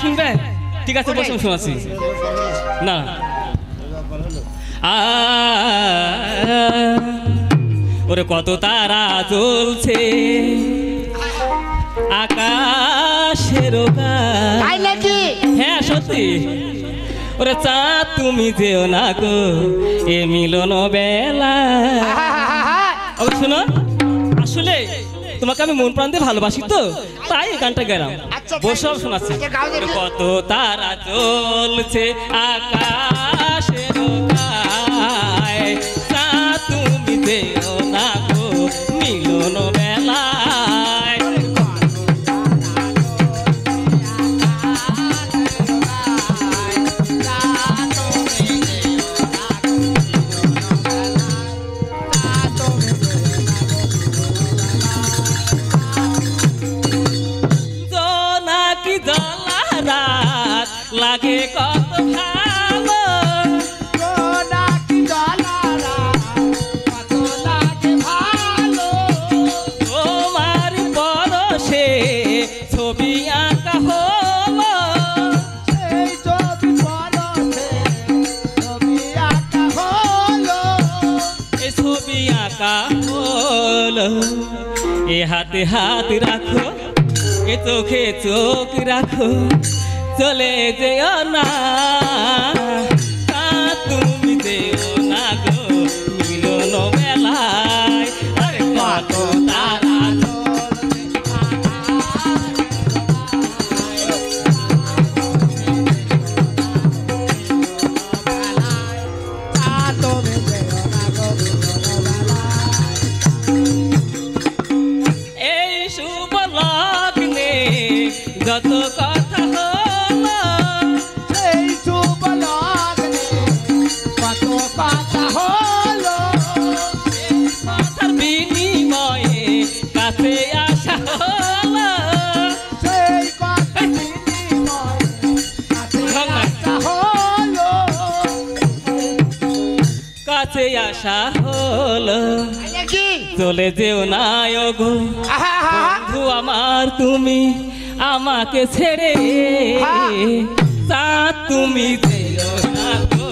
শুনবে? ঠিক আছে বসে শোনাচ্ছি। না ওরে কত তারা জ্বলছে আকাশের গায়ে। হ্যাঁ সত্যি। ওরে চাঁদ তুমি যেও না গো এ মিলন বেলা। শোনো, আসলে তোমাকে আমি মন প্রাণ দিয়ে ভালোবাসি তো, তাই এই গানটা গেলাম। বসে শোনাচ্ছি। কত তারা জ্বলছে আকাশের গায়ে, চাঁদ তুমি যেও না গো মিলন বেলায়। লাগে কত ভালো কত লাগে ভালো, তোমার পরশে ছবি আঁকা হলো, সেই ছবি পরশে ছবি আঁকা হলো, এই ছবি আঁকা হলো। এ হাতে হাত রাখো, এ চোখে চোখ রাখো, চলে যেও না তুমি যেও না গো মিলন বেলায়। আরে কত তারা এই শুভ লগ্নে যত কথা হলো, সেই শুভ লগ্নে কত কথা হলো, কথার বিনিময়ে কাছে আসা হলো, সেই কথা বিনিময়ে কাছে আসা হলো, কাছে আসা হলো। চলে যেও না গো বন্ধু আমার তুমি আমাকে ছেড়ে, চাঁদ তুমি যেও না গো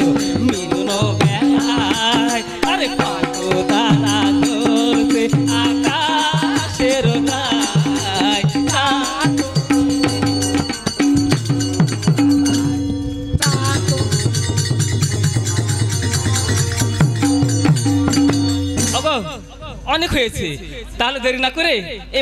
মিলন বেলায়। আরে কত তারা জ্বলছে আকাশের গায়ে, চাঁদ অনেক হয়েছে, তাহলে দেরি না করে এই